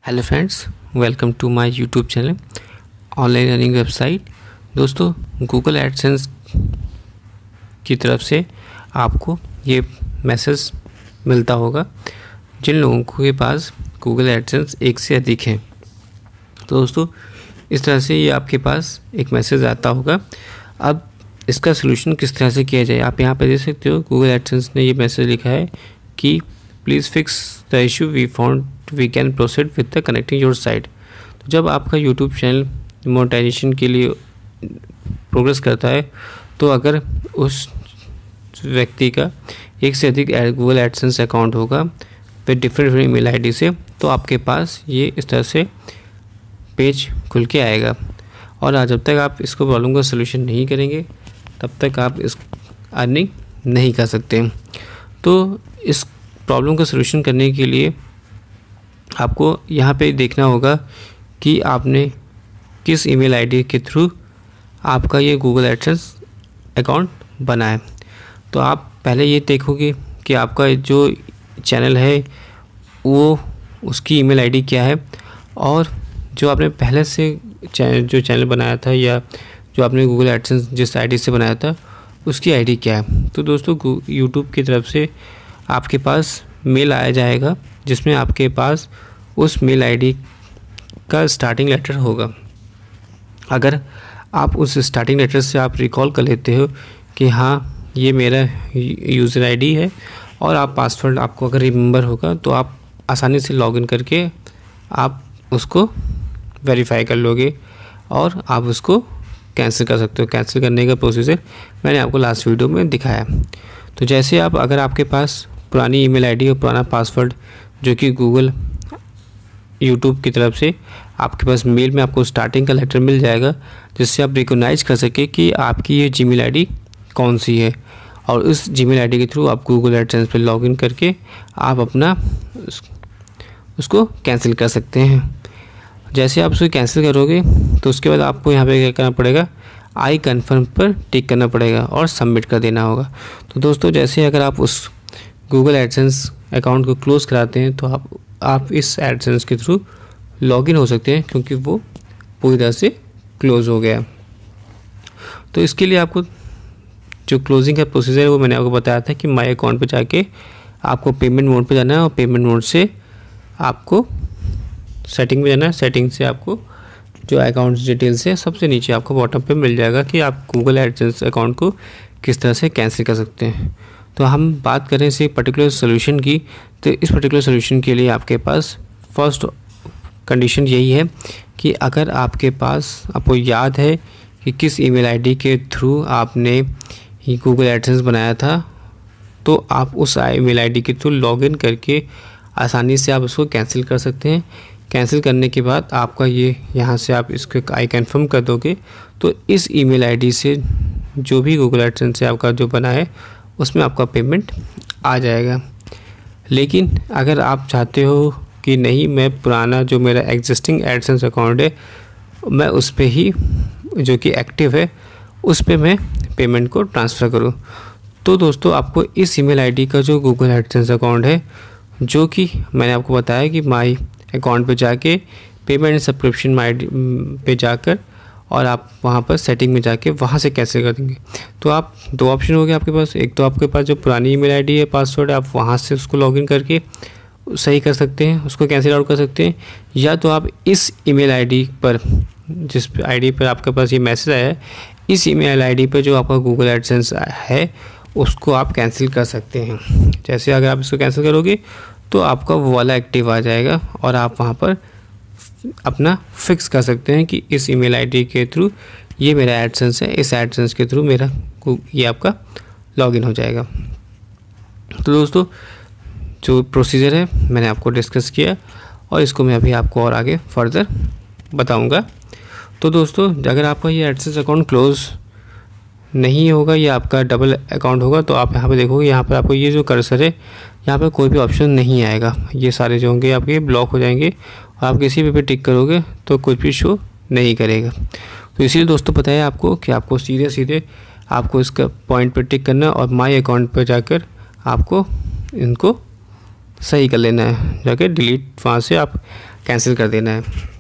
Hello friends, welcome to my YouTube channel online earning website. दोस्तों, Google AdSense की तरफ से आपको ये मैसेज मिलता होगा जिन लोगों के पास गूगल एडसेंस एक से अधिक है। तो दोस्तों, इस तरह से ये आपके पास एक मैसेज आता होगा। अब इसका सलूशन किस तरह से किया जाए, आप यहाँ पर देख सकते हो। गूगल एडसेंस ने ये मैसेज लिखा है कि please fix the issue we found we can proceed with the connecting your site. तो जब आपका यूट्यूब चैनल मोनेटाइजेशन के लिए प्रोग्रेस करता है, तो अगर उस व्यक्ति का एक से अधिक गूगल एडसेंस अकाउंट होगा विद डिफरेंट ईमेल आईडी से, तो आपके पास ये इस तरह से पेज खुल के आएगा। और जब तक आप इसको प्रॉब्लम का सलूशन नहीं करेंगे, तब तक आप इस अर्निंग नहीं कर सकते। तो इस प्रॉब्लम का सलूशन करने के लिए आपको यहाँ पे देखना होगा कि आपने किस ईमेल आईडी के थ्रू आपका ये गूगल एडसेंस अकाउंट बना है। तो आप पहले ये देखोगे कि आपका जो चैनल है वो उसकी ईमेल आईडी क्या है, और जो आपने पहले से जो चैनल बनाया था या जो आपने गूगल एडसेंस जिस आईडी से बनाया था उसकी आईडी क्या है। तो दोस्तों, यूट्यूब की तरफ से आपके पास मेल आया जाएगा जिसमें आपके पास उस मेल आईडी का स्टार्टिंग लेटर होगा। अगर आप उस स्टार्टिंग लेटर से आप रिकॉल कर लेते हो कि हाँ, ये मेरा यूज़र आईडी है, और आप पासवर्ड आपको अगर रिमेंबर होगा, तो आप आसानी से लॉगिन करके आप उसको वेरीफाई कर लोगे और आप उसको कैंसिल कर सकते हो। कैंसिल करने का प्रोसीजर मैंने आपको लास्ट वीडियो में दिखाया। तो जैसे अगर आपके पास पुरानी ईमेल आईडी और पुराना पासवर्ड जो कि गूगल यूट्यूब की तरफ से आपके पास मेल में आपको स्टार्टिंग का लेटर मिल जाएगा, जिससे आप रिकॉग्नाइज कर सके कि आपकी ये जीमेल आईडी कौन सी है, और उस जीमेल आईडी के थ्रू आप गूगल एडसेंस पे लॉगिन करके आप अपना उसको कैंसिल कर सकते हैं। जैसे आप उसको कैंसिल करोगे, तो उसके बाद आपको यहाँ पे क्या करना पड़ेगा, आई कन्फर्म पर टिक करना पड़ेगा और सबमिट कर देना होगा। तो दोस्तों, जैसे अगर आप उस गूगल एडसेंस अकाउंट को क्लोज़ कराते हैं, तो आप इस एडसेंस के थ्रू लॉगिन हो सकते हैं, क्योंकि वो पूरी तरह से क्लोज़ हो गया। तो इसके लिए आपको जो क्लोजिंग का प्रोसीजर है वो मैंने आपको बताया था कि माई अकाउंट पे जाके आपको पेमेंट मोड पे जाना है, और पेमेंट मोड से आपको सेटिंग में जाना है। सेटिंग से आपको जो अकाउंट डिटेल्स है सबसे नीचे आपको बॉटम पे मिल जाएगा कि आप गूगल एडसेंस अकाउंट को किस तरह से कैंसिल कर सकते हैं। तो हम बात करें इस पर्टिकुलर सोल्यूशन की, तो इस पर्टिकुलर सोल्यूशन के लिए आपके पास फर्स्ट कंडीशन यही है कि अगर आपको याद है कि किस ईमेल आईडी के थ्रू आपने ही गूगल एडसेंस बनाया था, तो आप उस ईमेल आईडी के थ्रू लॉगिन करके आसानी से आप उसको कैंसिल कर सकते हैं। कैंसिल करने के बाद आपका ये यहाँ से आप इसको आई कन्फर्म कर दोगे, तो इस ईमेल आईडी से जो भी गूगल एडसेंस से आपका जो बना है उसमें आपका पेमेंट आ जाएगा। लेकिन अगर आप चाहते हो कि नहीं, मैं पुराना जो मेरा एग्जिस्टिंग एडसेंस अकाउंट है मैं उस पर ही जो कि एक्टिव है उस पर मैं पेमेंट को ट्रांसफ़र करूँ, तो दोस्तों आपको इस ईमेल आईडी का जो गूगल एडसेंस अकाउंट है, जो कि मैंने आपको बताया कि माई अकाउंट पे जाके पेमेंट सब्सक्रिप्शन माई पे जाकर और आप वहाँ पर सेटिंग में जाके वहाँ से कैंसिल कर देंगे। तो आप दो ऑप्शन हो गए आपके पास। एक तो आपके पास जो पुरानी ईमेल आईडी है, पासवर्ड है, आप वहाँ से उसको लॉगिन करके सही कर सकते हैं, उसको कैंसिल आउट कर सकते हैं, या तो आप इस ईमेल आईडी पर जिस आईडी पर आपके पास ये मैसेज आया है, इस ईमेल आईडी पर जो आपका गूगल एडसेंस है उसको आप कैंसिल कर सकते हैं। जैसे अगर आप इसको कैंसिल करोगे, तो आपका वो वाला एक्टिव आ जाएगा और आप वहाँ पर अपना फिक्स कर सकते हैं कि इस ईमेल आईडी के थ्रू ये मेरा एडसेंस है, इस एडसेंस के थ्रू मेरा ये आपका लॉगिन हो जाएगा। तो दोस्तों, जो प्रोसीजर है मैंने आपको डिस्कस किया, और इसको मैं अभी आपको और आगे फर्दर बताऊंगा। तो दोस्तों, अगर आपका ये एडसेंस अकाउंट क्लोज़ नहीं होगा या आपका डबल अकाउंट होगा, तो आप यहाँ पे देखोगे, यहाँ पर आपको ये जो कर्सर है यहाँ पे कोई भी ऑप्शन नहीं आएगा। ये सारे जो होंगे आपके ब्लॉक हो जाएंगे, और आप किसी पे टिक करोगे तो कुछ भी शो नहीं करेगा। तो इसीलिए दोस्तों बताया आपको कि आपको सीधे आपको इसका पॉइंट पर टिक करना और माई अकाउंट पर जाकर आपको इनको सही कर लेना है, जाके डिलीट वहाँ से आप कैंसिल कर देना है।